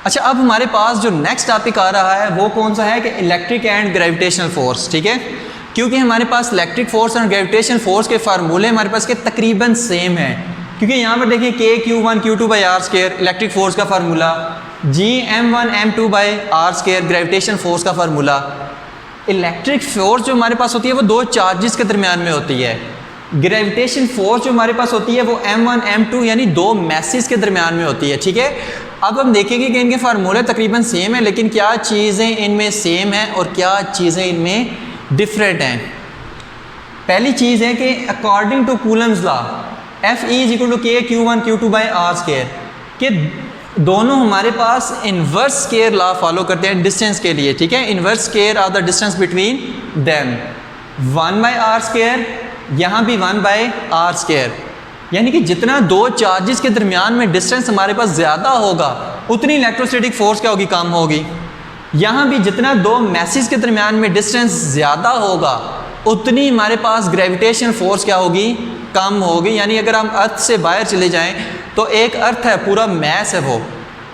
अच्छा, अब हमारे पास जो नेक्स्ट टॉपिक आ रहा है वो कौन सा है कि इलेक्ट्रिक एंड ग्रेविटेशनल फोर्स। ठीक है, क्योंकि हमारे पास इलेक्ट्रिक फोर्स और ग्रेविटेशनल फोर्स के फार्मूले हमारे पास के तकरीबन सेम हैं। क्योंकि यहाँ पर देखिए K(Q1Q2/r²) इलेक्ट्रिक फोर्स का फार्मूला, G(M1M2/r²) ग्रेविटेशनल फोर्स का फार्मूला। इलेक्ट्रिक फोर्स जो हमारे पास होती है वो दो चार्जेस के दरमियान में होती है। ग्रेविटेशन फोर्स जो हमारे पास होती है वो M1 M2 यानी दो मैसेज के दरमियान में होती है। ठीक है, अब हम देखेंगे कि इनके फार्मूले तकरीबन सेम है, लेकिन क्या चीज़ें इनमें सेम हैं और क्या चीज़ें इनमें डिफरेंट हैं। पहली चीज़ है कि according to Coulomb's law Fe=K(Q1Q2/r²) कि दोनों हमारे पास इन्वर्स स्केयर लॉ फॉलो करते हैं डिस्टेंस के लिए। ठीक है, inverse square of the distance between them 1/r², यहाँ भी 1/r²। यानी कि जितना दो चार्जेस के दरमियान में डिस्टेंस हमारे पास ज़्यादा होगा उतनी इलेक्ट्रोस्टैटिक फोर्स क्या होगी, कम होगी। यहाँ भी जितना दो मैसेज के दरमियान में डिस्टेंस ज़्यादा होगा उतनी हमारे पास ग्रेविटेशन फोर्स क्या होगी, कम होगी। यानी अगर हम अर्थ से बाहर चले जाएं तो एक अर्थ है, पूरा मैस है वो,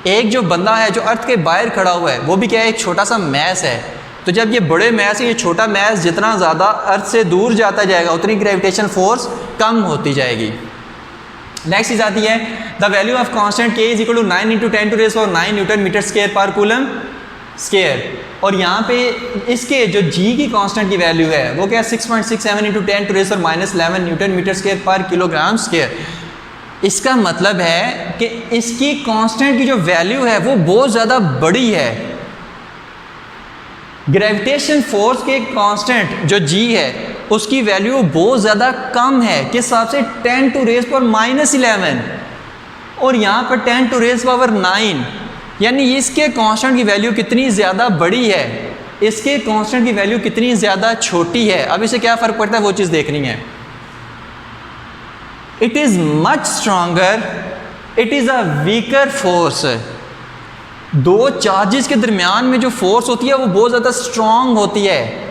एक जो बंदा है जो अर्थ के बाहर खड़ा हुआ है वो भी क्या है, एक छोटा सा मैस है। तो जब ये बड़े मैस है, ये छोटा मैस जितना ज़्यादा अर्थ से दूर जाता जाएगा उतनी ग्रेविटेशन फोर्स कम होती जाएगी। नेक्स्ट चीज़ आती है the value of constant K=9 × 10⁻⁹ newton meter square पर कूलम स्क्वायर। और यहाँ पे इसके जो G की कांस्टेंट की वैल्यू है वो क्या है, 6.67 × 10⁻11 न्यूटन मीटर स्क्वायर पर किलोग्राम स्क्वायर। इसका मतलब है कि इसकी कांस्टेंट की जो वैल्यू है वो बहुत ज़्यादा बड़ी है। ग्रेविटेशन फोर्स के कांस्टेंट जो G है उसकी वैल्यू बहुत ज़्यादा कम है, किस हिसाब से, 10⁻⁻11 और यहाँ पर 10⁻⁹ यानी इसके कांस्टेंट की वैल्यू कितनी ज़्यादा बड़ी है, इसके कांस्टेंट की वैल्यू कितनी ज़्यादा छोटी है। अब इससे क्या फ़र्क पड़ता है वो चीज़ देखनी है। It is much stronger, it is a weaker force. दो चार्जेस के दरमियान में जो फोर्स होती है वो बहुत ज़्यादा स्ट्रॉन्ग होती है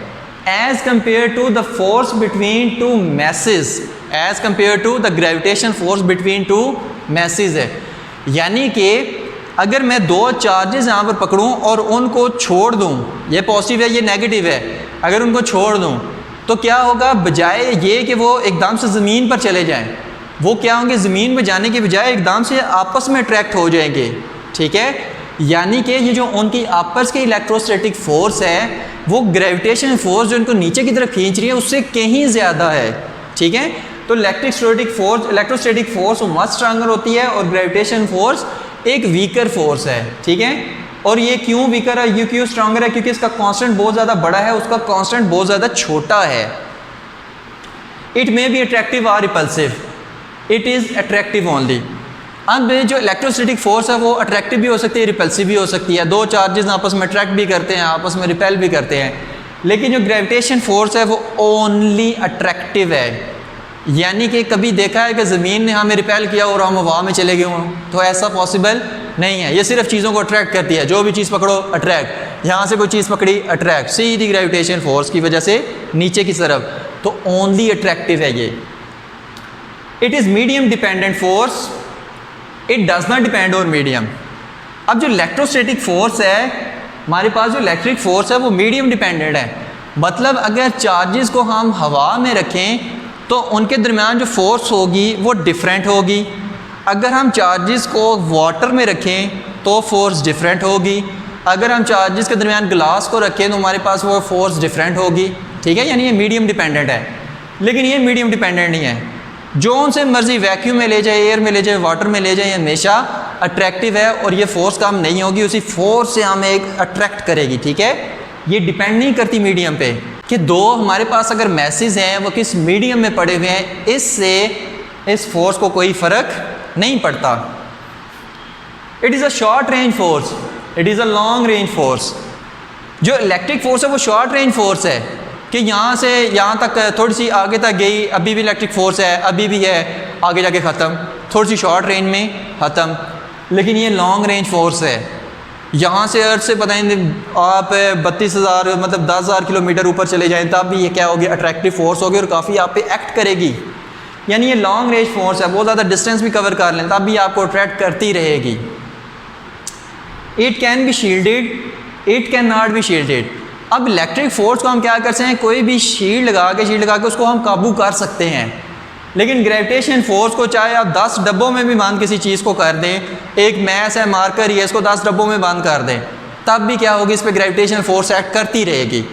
as compare to the force between two masses, as compare to the gravitation force between two masses है। यानी कि अगर मैं दो चार्जेस यहाँ पर पकड़ूँ और उनको छोड़ दूँ, ये पॉजिटिव है ये नेगेटिव है, अगर उनको छोड़ दूँ तो क्या होगा, बजाय ये कि वो एकदम से ज़मीन पर चले जाएं, वो क्या होंगे, ज़मीन पर जाने के बजाय एकदम से आपस में अट्रैक्ट हो जाएंगे। ठीक है, यानी कि ये जो उनकी आपस की इलेक्ट्रोस्टैटिक फोर्स है वो ग्रेविटेशन फोर्स जो उनको नीचे की तरफ खींच रही है उससे कहीं ज़्यादा है। ठीक है, तो इलेक्ट्रोस्टैटिक फोर्स मच स्ट्रॉन्गर होती है और ग्रेविटेशन फोर्स एक वीकर फोर्स है। ठीक है, और ये क्यों वीकर है, ये क्यों स्ट्रॉन्गर है, क्योंकि इसका कांस्टेंट बहुत ज़्यादा बड़ा है, उसका कांस्टेंट बहुत ज़्यादा छोटा है। इट मे बी अट्रैक्टिव और repulsive, it is attractive only. अब जो इलेक्ट्रोस्टैटिक फोर्स है वो अट्रैक्टिव भी हो सकती है, रिपल्सिव भी हो सकती है। दो चार्जेस आपस में अट्रैक्ट भी करते हैं, आपस में रिपेल भी करते हैं, लेकिन जो ग्रेविटेशन फोर्स है वो ओनली अट्रैक्टिव है। यानी कि कभी देखा है कि ज़मीन ने हमें रिपेल किया और हम हवा में चले गए हों, तो ऐसा पॉसिबल नहीं है। ये सिर्फ चीज़ों को अट्रैक्ट करती है, जो भी चीज़ पकड़ो अट्रैक्ट, यहाँ से कोई चीज़ पकड़ी अट्रैक्ट, सीधी ग्रेविटेशन फोर्स की वजह से नीचे की तरफ, तो ओनली अट्रैक्टिव है ये। It is medium dependent force, it does not depend on medium. अब जो इलेक्ट्रोस्टैटिक फोर्स है हमारे पास, जो इलेक्ट्रिक फोर्स है वो मीडियम डिपेंडेंट है। मतलब अगर चार्जेस को हम हवा में रखें तो उनके दरमियान जो फोर्स होगी वो डिफरेंट होगी। अगर हम चार्जेस को वाटर में रखें तो फोर्स डिफरेंट होगी। अगर हम चार्जेस के दरमियान ग्लास को रखें तो हमारे पास वो फोर्स डिफरेंट होगी। ठीक है, यानी ये मीडियम डिपेंडेंट है, लेकिन ये मीडियम डिपेंडेंट नहीं है। जो उनसे मर्जी वैक्यूम में ले जाए, एयर में ले जाए, वाटर में ले जाए, हमेशा अट्रैक्टिव है और ये फोर्स कम नहीं होगी, उसी फोर्स से हमें एक अट्रैक्ट करेगी। ठीक है, ये डिपेंड नहीं करती मीडियम पे कि दो हमारे पास अगर मैसेज हैं वो किस मीडियम में पड़े हुए हैं, इससे इस फोर्स को कोई फ़र्क नहीं पड़ता। It is a short range force, it is a long range force. जो इलेक्ट्रिक फोर्स है वो शॉर्ट रेंज फोर्स है कि यहाँ से यहाँ तक थोड़ी सी आगे तक गई, अभी भी इलेक्ट्रिक फोर्स है, अभी भी है, आगे जाके ख़त्म, थोड़ी सी शॉर्ट रेंज में ख़त्म। लेकिन ये लॉन्ग रेंज फोर्स है, यहाँ से अर्थ से पता नहीं आप 32,000 मतलब 10,000 किलोमीटर ऊपर चले जाएं तब भी ये क्या होगी, अट्रैक्टिव फोर्स होगी और काफ़ी आप पे एक्ट करेगी। यानी ये लॉन्ग रेंज फोर्स है, बहुत ज़्यादा डिस्टेंस भी कवर कर लें तब भी आपको अट्रैक्ट करती रहेगी। It can be shielded, it can not be shielded. अब इलेक्ट्रिक फोर्स को हम क्या कर सकते हैं, कोई भी शील्ड लगा के उसको हम काबू कर सकते हैं, लेकिन ग्रेविटेशन फोर्स को चाहे आप 10 डब्बों में भी बंद किसी चीज़ को कर दें, एक मैस है मार्कर ही है, इसको 10 डब्बों में बंद कर दें, तब भी क्या होगी, इस पर ग्रेविटेशन फोर्स एक्ट करती रहेगी।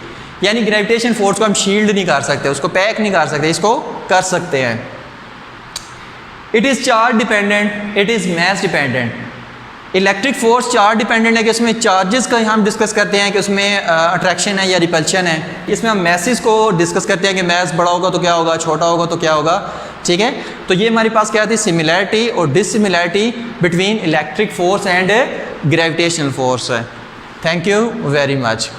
यानी ग्रेविटेशन फोर्स को हम शील्ड नहीं कर सकते, उसको पैक नहीं कर सकते, इसको कर सकते हैं। It is charge dependent, it is mass dependent. Electric force charge dependent है कि उसमें चार्जेस का हम डिस्कस करते हैं कि उसमें अट्रैक्शन है या रिपल्शन है। इसमें हम मैसेज को डिस्कस करते हैं कि मैस बड़ा होगा तो क्या होगा, छोटा होगा तो क्या होगा, ठीक है। तो ये हमारे पास क्या थी, सिमिलैरिटी और dissimilarity between electric force and gravitational force है। Thank you very much.